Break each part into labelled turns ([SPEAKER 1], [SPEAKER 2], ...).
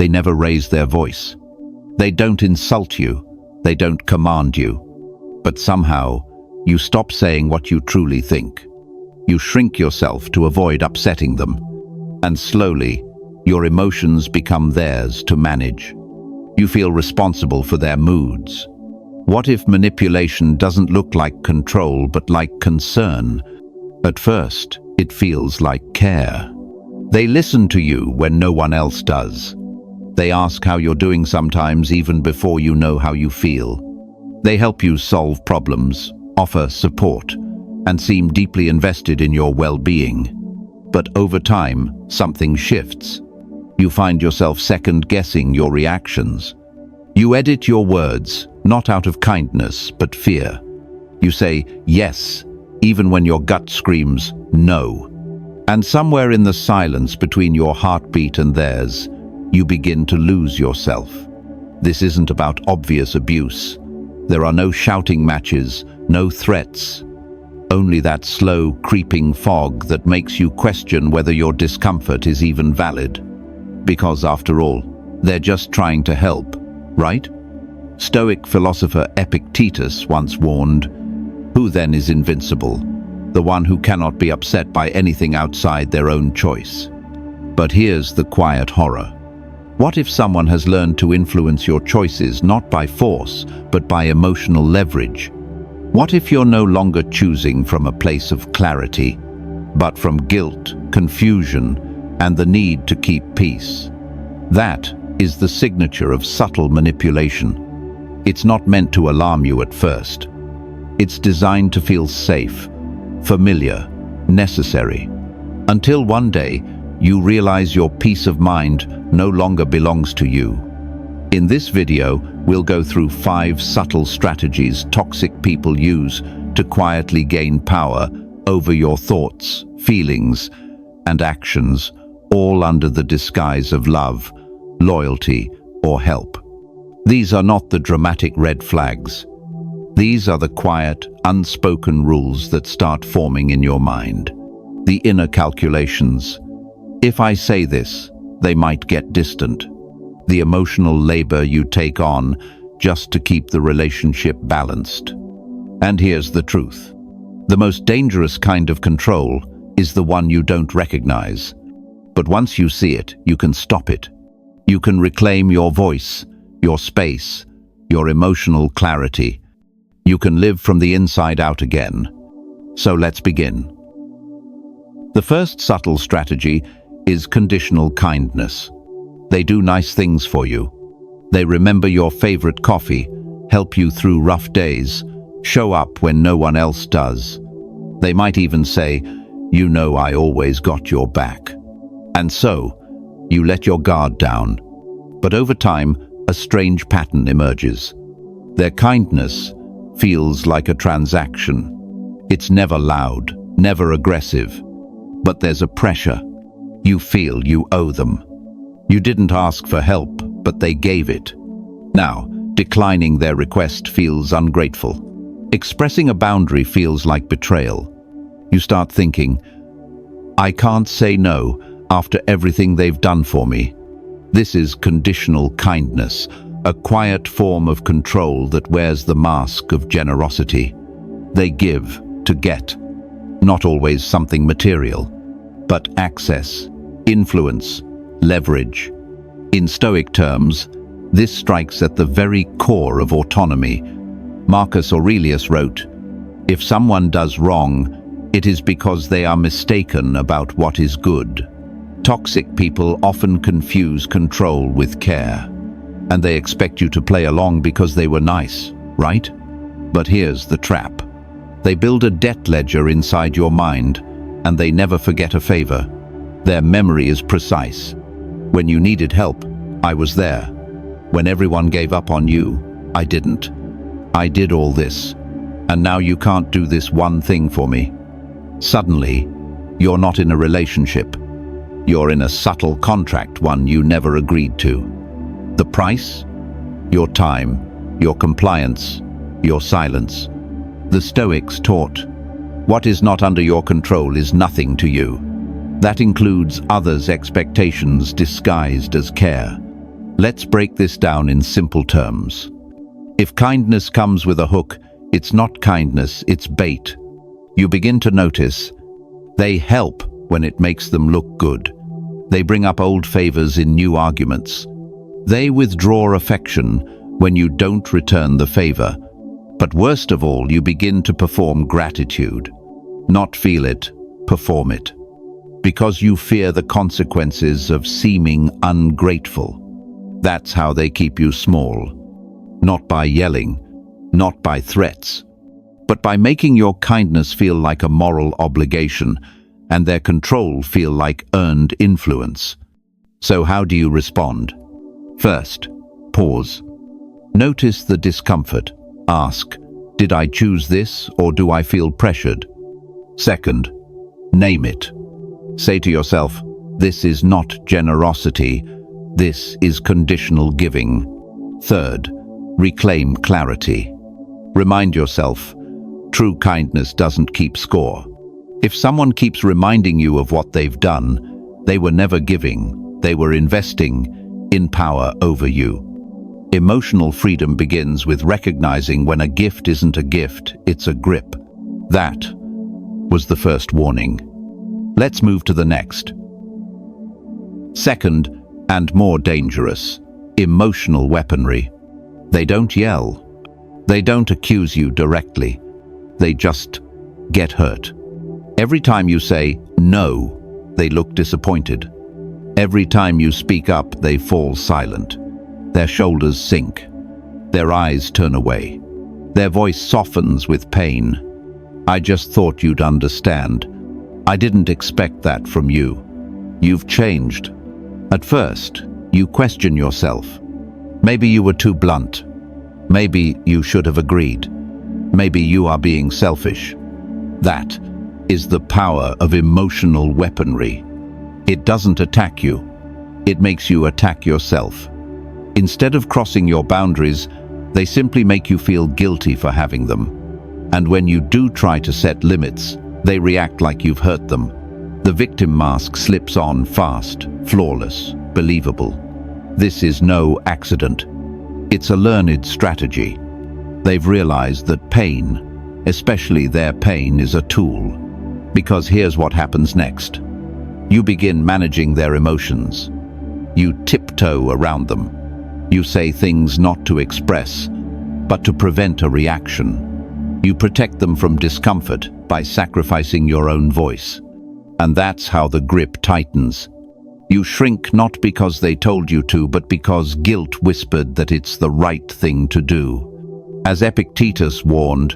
[SPEAKER 1] They never raise their voice. They don't insult you. They don't command you. But somehow, you stop saying what you truly think. You shrink yourself to avoid upsetting them. And slowly, your emotions become theirs to manage. You feel responsible for their moods. What if manipulation doesn't look like control but like concern? At first, it feels like care. They listen to you when no one else does. They ask how you're doing sometimes even before you know how you feel. They help you solve problems, offer support, and seem deeply invested in your well-being. But over time, something shifts. You find yourself second-guessing your reactions. You edit your words, not out of kindness, but fear. You say yes, even when your gut screams no. And somewhere in the silence between your heartbeat and theirs, you begin to lose yourself. This isn't about obvious abuse. There are no shouting matches, no threats. Only that slow, creeping fog that makes you question whether your discomfort is even valid. Because after all, they're just trying to help, right? Stoic philosopher Epictetus once warned, "Who then is invincible? The one who cannot be upset by anything outside their own choice." But here's the quiet horror. What if someone has learned to influence your choices not by force, but by emotional leverage? What if you're no longer choosing from a place of clarity, but from guilt, confusion, and the need to keep peace? That is the signature of subtle manipulation. It's not meant to alarm you at first. It's designed to feel safe, familiar, necessary, until one day you realize your peace of mind no longer belongs to you. In this video, we'll go through 5 subtle strategies toxic people use to quietly gain power over your thoughts, feelings, and actions, all under the disguise of love, loyalty, or help. These are not the dramatic red flags. These are the quiet, unspoken rules that start forming in your mind. The inner calculations. If I say this, they might get distant. The emotional labor you take on just to keep the relationship balanced. And here's the truth. The most dangerous kind of control is the one you don't recognize. But once you see it, you can stop it. You can reclaim your voice, your space, your emotional clarity. You can live from the inside out again. So let's begin. The first subtle strategy is conditional kindness. They do nice things for you. They remember your favorite coffee, help you through rough days, show up when no one else does. They might even say, "You know I always got your back." And so, you let your guard down. But over time, a strange pattern emerges. Their kindness feels like a transaction. It's never loud, never aggressive, but there's a pressure. You feel you owe them. You didn't ask for help, but they gave it. Now, declining their request feels ungrateful. Expressing a boundary feels like betrayal. You start thinking, "I can't say no after everything they've done for me." This is conditional kindness, a quiet form of control that wears the mask of generosity. They give to get, not always something material, but access, influence, leverage. In Stoic terms, this strikes at the very core of autonomy. Marcus Aurelius wrote, "If someone does wrong, it is because they are mistaken about what is good." Toxic people often confuse control with care, and they expect you to play along because they were nice, right? But here's the trap. They build a debt ledger inside your mind, and they never forget a favor. Their memory is precise. When you needed help, I was there. When everyone gave up on you, I didn't. I did all this, and now you can't do this one thing for me. Suddenly, you're not in a relationship. You're in a subtle contract, one you never agreed to. The price? Your time, your compliance, your silence. The Stoics taught, what is not under your control is nothing to you. That includes others' expectations disguised as care. Let's break this down in simple terms. If kindness comes with a hook, it's not kindness, it's bait. You begin to notice they help when it makes them look good. They bring up old favors in new arguments. They withdraw affection when you don't return the favor. But worst of all, you begin to perform gratitude. Not feel it, perform it. Because you fear the consequences of seeming ungrateful. That's how they keep you small. Not by yelling, not by threats, but by making your kindness feel like a moral obligation and their control feel like earned influence. So how do you respond? First, pause. Notice the discomfort. Ask, did I choose this or do I feel pressured? Second, name it. Say to yourself, this is not generosity, this is conditional giving. Third, reclaim clarity. Remind yourself, true kindness doesn't keep score. If someone keeps reminding you of what they've done, they were never giving, they were investing in power over you. Emotional freedom begins with recognizing when a gift isn't a gift, it's a grip. That was the first warning. Let's move to the next. Second, and more dangerous, emotional weaponry. They don't yell. They don't accuse you directly. They just get hurt. Every time you say no, they look disappointed. Every time you speak up, they fall silent. Their shoulders sink. Their eyes turn away. Their voice softens with pain. I just thought you'd understand. I didn't expect that from you. You've changed. At first, you question yourself. Maybe you were too blunt. Maybe you should have agreed. Maybe you are being selfish. That is the power of emotional weaponry. It doesn't attack you. It makes you attack yourself. Instead of crossing your boundaries, they simply make you feel guilty for having them. And when you do try to set limits, they react like you've hurt them. The victim mask slips on fast, flawless, believable. This is no accident. It's a learned strategy. They've realized that pain, especially their pain, is a tool. Because here's what happens next. You begin managing their emotions. You tiptoe around them. You say things not to express, but to prevent a reaction. You protect them from discomfort by sacrificing your own voice. And that's how the grip tightens. You shrink not because they told you to, but because guilt whispered that it's the right thing to do. As Epictetus warned,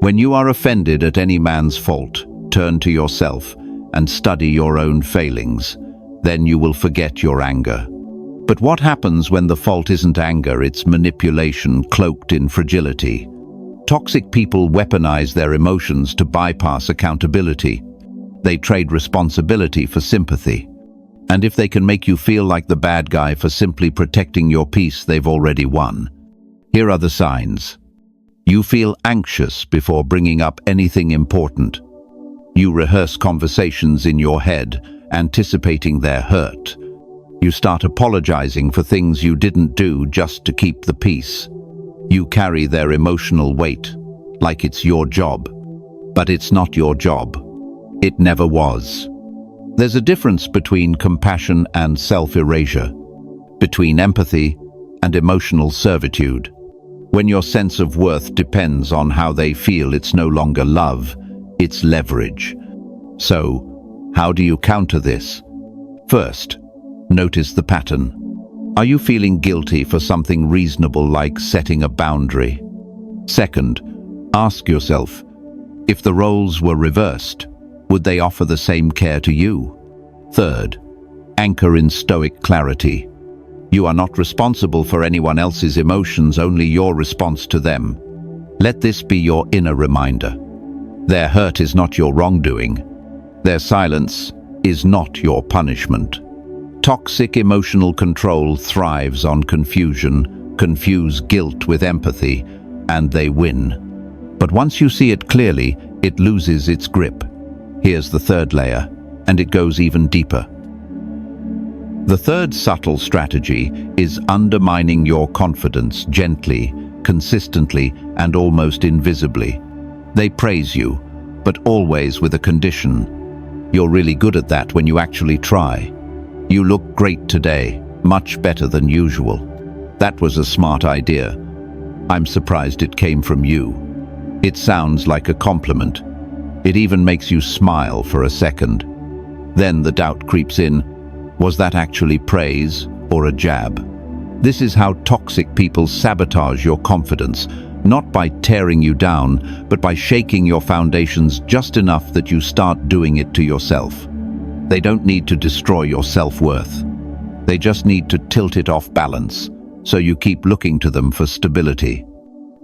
[SPEAKER 1] when you are offended at any man's fault, turn to yourself and study your own failings. Then you will forget your anger. But what happens when the fault isn't anger, it's manipulation cloaked in fragility? Toxic people weaponize their emotions to bypass accountability. They trade responsibility for sympathy. And if they can make you feel like the bad guy for simply protecting your peace, they've already won. Here are the signs. You feel anxious before bringing up anything important. You rehearse conversations in your head, anticipating their hurt. You start apologizing for things you didn't do just to keep the peace. You carry their emotional weight, like it's your job. But it's not your job. It never was. There's a difference between compassion and self-erasure, between empathy and emotional servitude. When your sense of worth depends on how they feel, it's no longer love, it's leverage. So, how do you counter this? First, notice the pattern. Are you feeling guilty for something reasonable like setting a boundary? Second, ask yourself, if the roles were reversed, would they offer the same care to you? Third, anchor in Stoic clarity. You are not responsible for anyone else's emotions, only your response to them. Let this be your inner reminder. Their hurt is not your wrongdoing. Their silence is not your punishment. Toxic emotional control thrives on confusion. Confuse guilt with empathy, and they win. But once you see it clearly, it loses its grip. Here's the third layer, and it goes even deeper. The third subtle strategy is undermining your confidence gently, consistently, and almost invisibly. They praise you, but always with a condition. You're really good at that when you actually try. You look great today, much better than usual. That was a smart idea. I'm surprised it came from you. It sounds like a compliment. It even makes you smile for a second. Then the doubt creeps in. Was that actually praise or a jab? This is how toxic people sabotage your confidence, not by tearing you down, but by shaking your foundations just enough that you start doing it to yourself. They don't need to destroy your self-worth. They just need to tilt it off balance, so you keep looking to them for stability.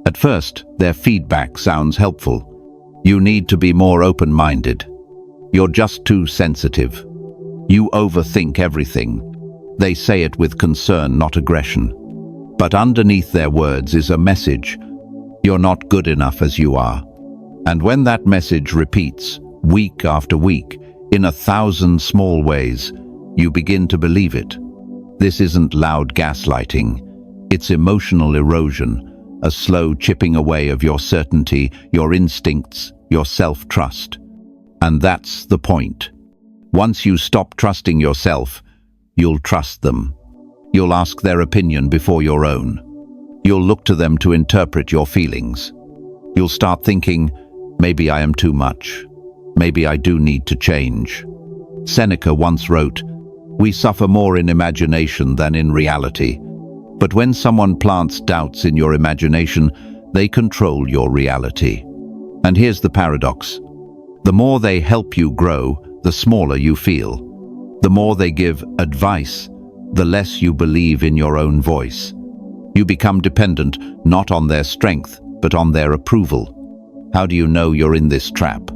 [SPEAKER 1] At first, their feedback sounds helpful. You need to be more open-minded. You're just too sensitive. You overthink everything. They say it with concern, not aggression. But underneath their words is a message. You're not good enough as you are. And when that message repeats, week after week, in 1,000 small ways, you begin to believe it. This isn't loud gaslighting. It's emotional erosion, a slow chipping away of your certainty, your instincts, your self-trust. And that's the point. Once you stop trusting yourself, you'll trust them. You'll ask their opinion before your own. You'll look to them to interpret your feelings. You'll start thinking, maybe I am too much. Maybe I do need to change. Seneca once wrote, "We suffer more in imagination than in reality." But when someone plants doubts in your imagination, they control your reality. And here's the paradox. The more they help you grow, the smaller you feel. The more they give advice, the less you believe in your own voice. You become dependent not on their strength, but on their approval. How do you know you're in this trap?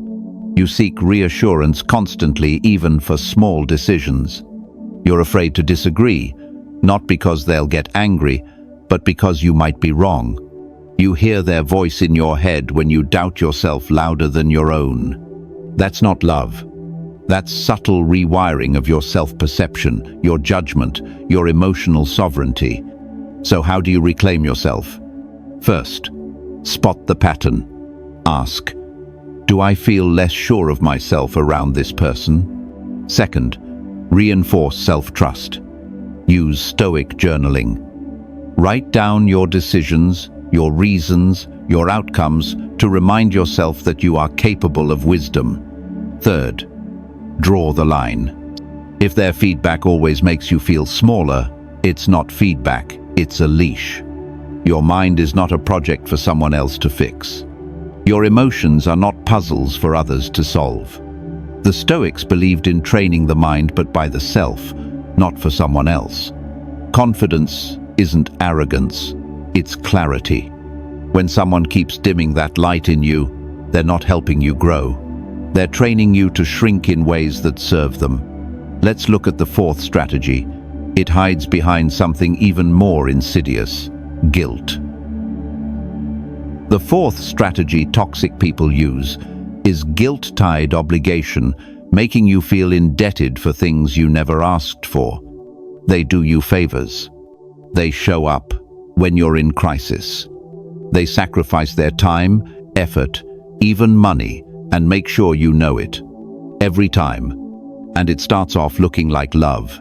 [SPEAKER 1] You seek reassurance constantly, even for small decisions. You're afraid to disagree, not because they'll get angry, but because you might be wrong. You hear their voice in your head when you doubt yourself louder than your own. That's not love. That's subtle rewiring of your self-perception, your judgment, your emotional sovereignty. So how do you reclaim yourself? First, spot the pattern. Ask, do I feel less sure of myself around this person? Second, reinforce self-trust. Use Stoic journaling. Write down your decisions, your reasons, your outcomes to remind yourself that you are capable of wisdom. Third, draw the line. If their feedback always makes you feel smaller, it's not feedback, it's a leash. Your mind is not a project for someone else to fix. Your emotions are not puzzles for others to solve. The Stoics believed in training the mind, but by the self, not for someone else. Confidence isn't arrogance, it's clarity. When someone keeps dimming that light in you, they're not helping you grow. They're training you to shrink in ways that serve them. Let's look at the fourth strategy. It hides behind something even more insidious: guilt. The fourth strategy toxic people use is guilt-tied obligation, making you feel indebted for things you never asked for. They do you favors. They show up when you're in crisis. They sacrifice their time, effort, even money, and make sure you know it. Every time. And it starts off looking like love.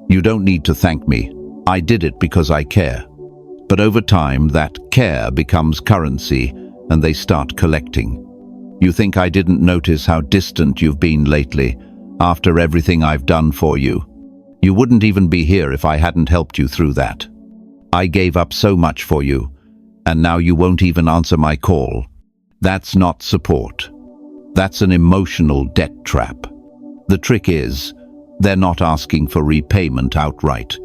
[SPEAKER 1] You don't need to thank me. I did it because I care. But over time, that care becomes currency, and they start collecting. You think I didn't notice how distant you've been lately, after everything I've done for you. You wouldn't even be here if I hadn't helped you through that. I gave up so much for you, and now you won't even answer my call. That's not support. That's an emotional debt trap. The trick is, they're not asking for repayment outright.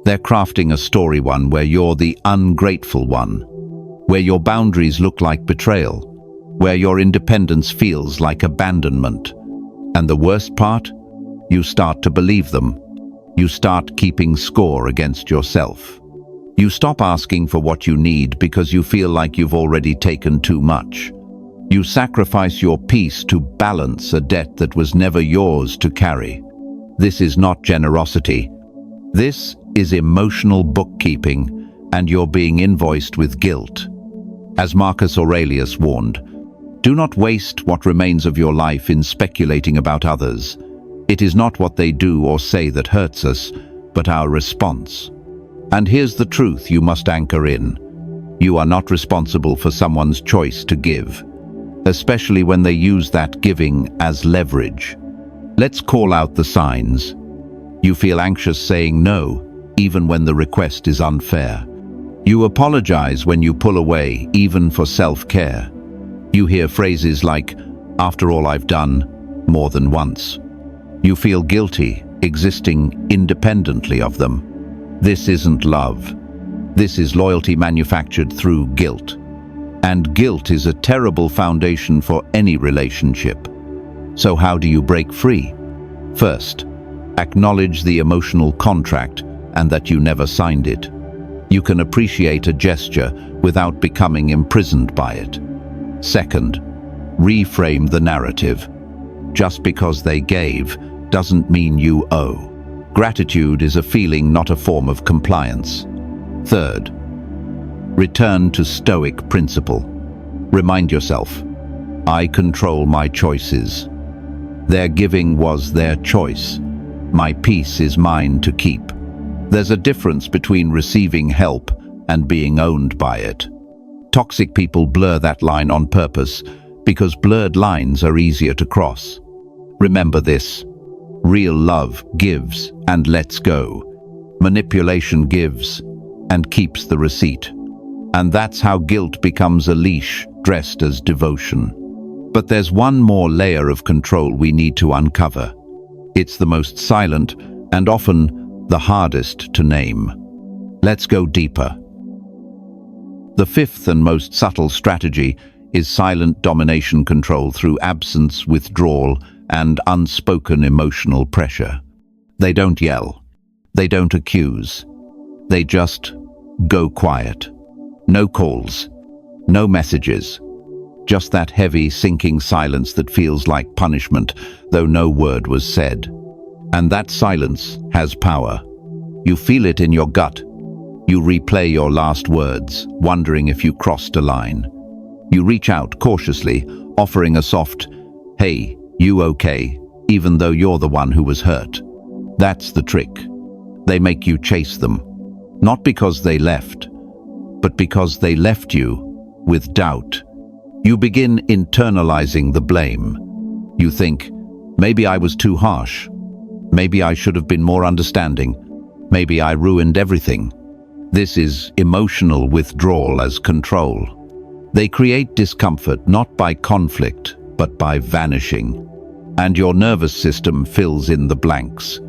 [SPEAKER 1] They're crafting a story one where you're the ungrateful one, where your boundaries look like betrayal, where your independence feels like abandonment. And the worst part? You start to believe them. You start keeping score against yourself. You stop asking for what you need because you feel like you've already taken too much. You sacrifice your peace to balance a debt that was never yours to carry. This is not generosity, This is emotional bookkeeping, and you're being invoiced with guilt. As Marcus Aurelius warned, do not waste what remains of your life in speculating about others. It is not what they do or say that hurts us, but our response. And here's the truth you must anchor in. You are not responsible for someone's choice to give, especially when they use that giving as leverage. Let's call out the signs. You feel anxious saying no, even when the request is unfair. You apologize when you pull away, even for self-care. You hear phrases like, "After all I've done," more than once. You feel guilty, existing independently of them. This isn't love. This is loyalty manufactured through guilt. And guilt is a terrible foundation for any relationship. So how do you break free? First, acknowledge the emotional contract and that you never signed it. You can appreciate a gesture without becoming imprisoned by it. Second, reframe the narrative. Just because they gave doesn't mean you owe. Gratitude is a feeling, not a form of compliance. Third, return to Stoic principle. Remind yourself, I control my choices. Their giving was their choice. My peace is mine to keep. There's a difference between receiving help and being owned by it. Toxic people blur that line on purpose because blurred lines are easier to cross. Remember this. Real love gives and lets go. Manipulation gives and keeps the receipt. And that's how guilt becomes a leash dressed as devotion. But there's one more layer of control we need to uncover. It's the most silent and often the hardest to name. Let's go deeper. The fifth and most subtle strategy is silent domination control through absence, withdrawal, and unspoken emotional pressure. They don't yell. They don't accuse. They just go quiet. No calls. No messages. Just that heavy, sinking silence that feels like punishment, though no word was said. And that silence has power. You feel it in your gut. You replay your last words, wondering if you crossed a line. You reach out cautiously, offering a soft, "Hey, you okay?" even though you're the one who was hurt. That's the trick. They make you chase them. Not because they left, but because they left you with doubt. You begin internalizing the blame. You think, maybe I was too harsh. Maybe I should have been more understanding. Maybe I ruined everything. This is emotional withdrawal as control. They create discomfort not by conflict, but by vanishing. And your nervous system fills in the blanks.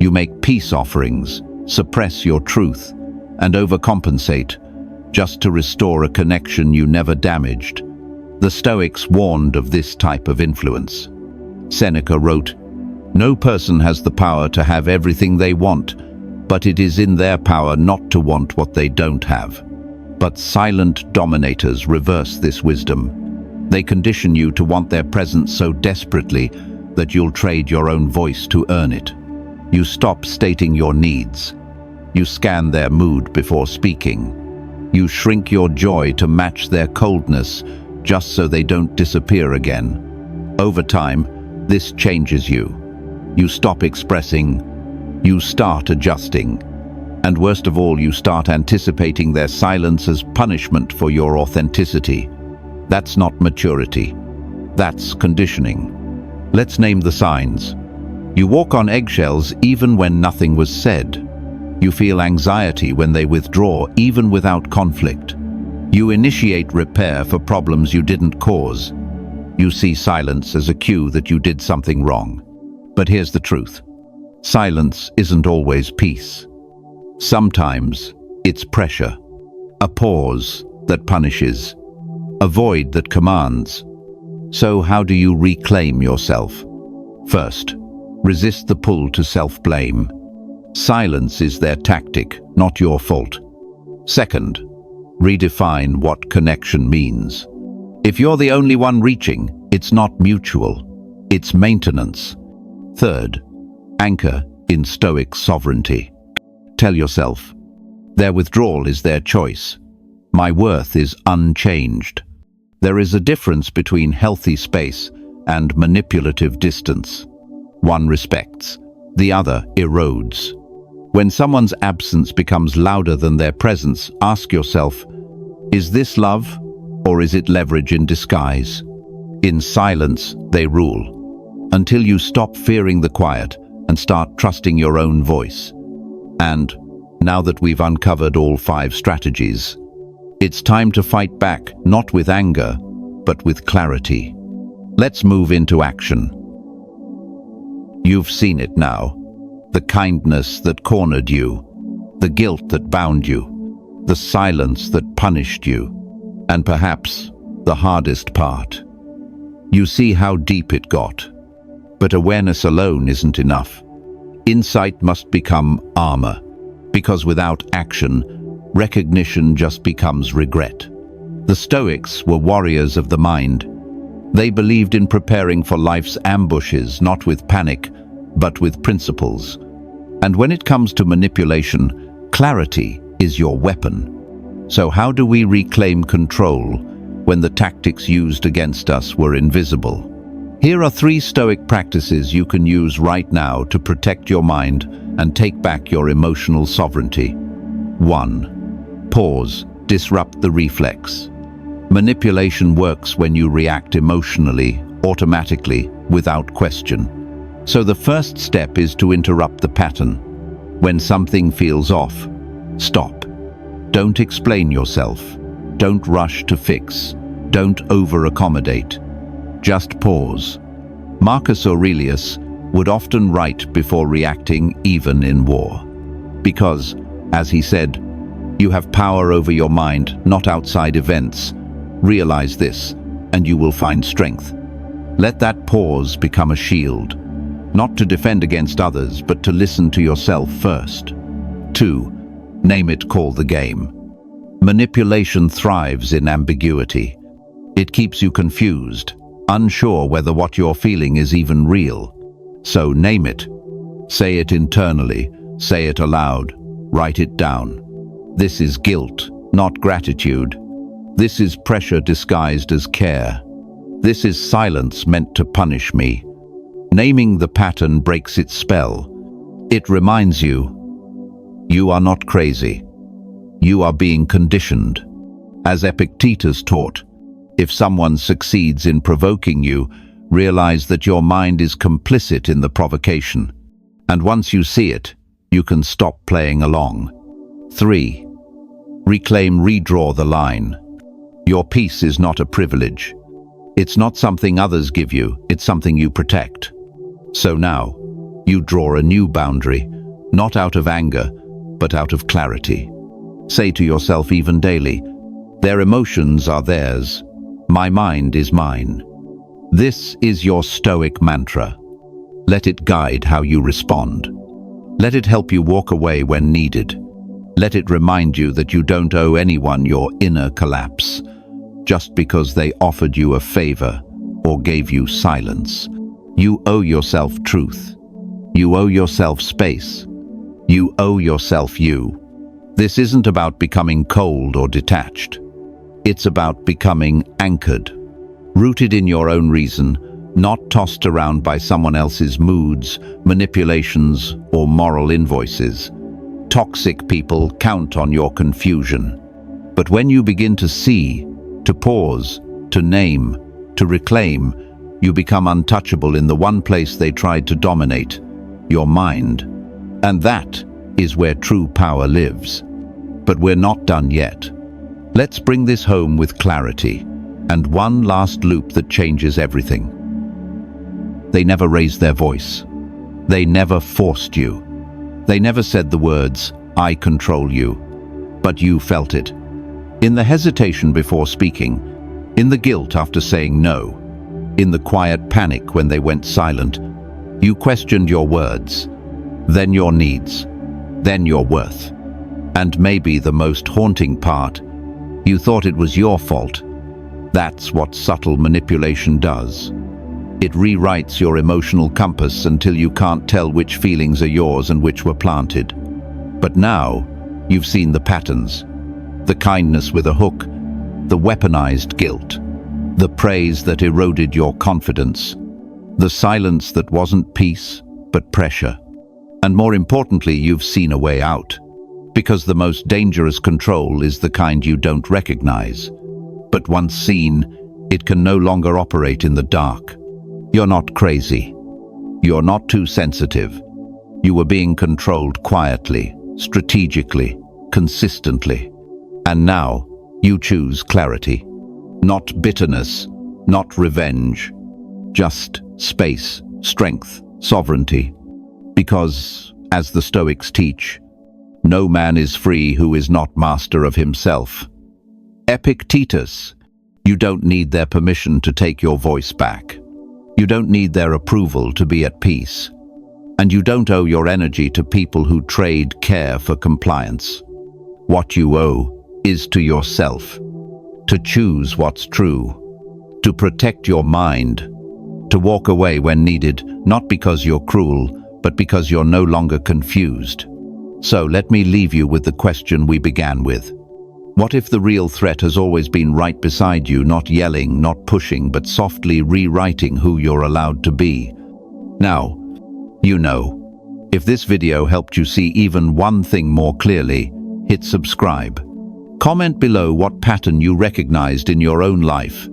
[SPEAKER 1] You make peace offerings, suppress your truth, and overcompensate, just to restore a connection you never damaged. The Stoics warned of this type of influence. Seneca wrote, "No person has the power to have everything they want, but it is in their power not to want what they don't have." But silent dominators reverse this wisdom. They condition you to want their presence so desperately that you'll trade your own voice to earn it. You stop stating your needs. You scan their mood before speaking. You shrink your joy to match their coldness, just so they don't disappear again. Over time, this changes you. You stop expressing. You start adjusting. And worst of all, you start anticipating their silence as punishment for your authenticity. That's not maturity. That's conditioning. Let's name the signs. You walk on eggshells even when nothing was said. You feel anxiety when they withdraw, even without conflict. You initiate repair for problems you didn't cause. You see silence as a cue that you did something wrong. But here's the truth. Silence isn't always peace. Sometimes it's pressure. A pause that punishes. A void that commands. So how do you reclaim yourself? First, resist the pull to self-blame. Silence is their tactic, not your fault. Second, redefine what connection means. If you're the only one reaching, it's not mutual. It's maintenance. Third, anchor in Stoic sovereignty. Tell yourself, their withdrawal is their choice. My worth is unchanged. There is a difference between healthy space and manipulative distance. One respects, the other erodes. When someone's absence becomes louder than their presence, ask yourself, is this love or is it leverage in disguise? In silence, they rule, until you stop fearing the quiet and start trusting your own voice. And now that we've uncovered all 5 strategies, it's time to fight back, not with anger, but with clarity. Let's move into action. You've seen it now. The kindness that cornered you, the guilt that bound you, the silence that punished you, and perhaps the hardest part. You see how deep it got. But awareness alone isn't enough. Insight must become armor, because without action, recognition just becomes regret. The Stoics were warriors of the mind. They believed in preparing for life's ambushes, not with panic, but with principles. And when it comes to manipulation, clarity is your weapon. So how do we reclaim control when the tactics used against us were invisible? Here are 3 Stoic practices you can use right now to protect your mind and take back your emotional sovereignty. 1. Pause. Disrupt the reflex. Manipulation works when you react emotionally, automatically, without question. So the first step is to interrupt the pattern. When something feels off, stop. Don't explain yourself. Don't rush to fix. Don't over-accommodate. Just pause. Marcus Aurelius would often write before reacting, even in war. Because, as he said, you have power over your mind, not outside events. Realize this, and you will find strength. Let that pause become a shield. Not to defend against others, but to listen to yourself first. 2. Name it, call the game. Manipulation thrives in ambiguity. It keeps you confused, unsure whether what you're feeling is even real. So name it. Say it internally, say it aloud, write it down. This is guilt, not gratitude. This is pressure disguised as care. This is silence meant to punish me. Naming the pattern breaks its spell. It reminds you, you are not crazy. You are being conditioned. As Epictetus taught, if someone succeeds in provoking you, realize that your mind is complicit in the provocation. And once you see it, you can stop playing along. 3. Redraw the line. Your peace is not a privilege. It's not something others give you, it's something you protect. So now, you draw a new boundary, not out of anger, but out of clarity. Say to yourself even daily, their emotions are theirs, my mind is mine. This is your Stoic mantra. Let it guide how you respond. Let it help you walk away when needed. Let it remind you that you don't owe anyone your inner collapse, just because they offered you a favor or gave you silence. You owe yourself truth. You owe yourself space. You owe yourself you. This isn't about becoming cold or detached. It's about becoming anchored, rooted in your own reason, not tossed around by someone else's moods, manipulations, or moral invoices. Toxic people count on your confusion. But when you begin to see, to pause, to name, to reclaim, you become untouchable in the one place they tried to dominate, your mind. And that is where true power lives. But we're not done yet. Let's bring this home with clarity, and one last loop that changes everything. They never raised their voice. They never forced you. They never said the words, "I control you," but you felt it. In the hesitation before speaking, in the guilt after saying no, in the quiet panic when they went silent, you questioned your words, then your needs, then your worth. And maybe the most haunting part, you thought it was your fault. That's what subtle manipulation does. It rewrites your emotional compass until you can't tell which feelings are yours and which were planted. But now, you've seen the patterns. The kindness with a hook, the weaponized guilt, the praise that eroded your confidence, the silence that wasn't peace, but pressure. And more importantly, you've seen a way out. Because the most dangerous control is the kind you don't recognize. But once seen, it can no longer operate in the dark. You're not crazy. You're not too sensitive. You were being controlled quietly, strategically, consistently. And now, you choose clarity. Not bitterness, not revenge. Just space, strength, sovereignty. Because, as the Stoics teach, no man is free who is not master of himself. Epictetus, you don't need their permission to take your voice back. You don't need their approval to be at peace. And you don't owe your energy to people who trade care for compliance. What you owe is to yourself. To choose what's true. To protect your mind. To walk away when needed, not because you're cruel, but because you're no longer confused. So let me leave you with the question we began with. What if the real threat has always been right beside you, not yelling, not pushing, but softly rewriting who you're allowed to be? Now, you know. If this video helped you see even one thing more clearly, hit subscribe. Comment below what pattern you recognized in your own life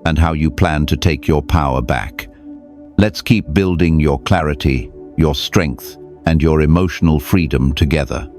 [SPEAKER 1] and how you plan to take your power back. Let's keep building your clarity, your strength, and your emotional freedom together.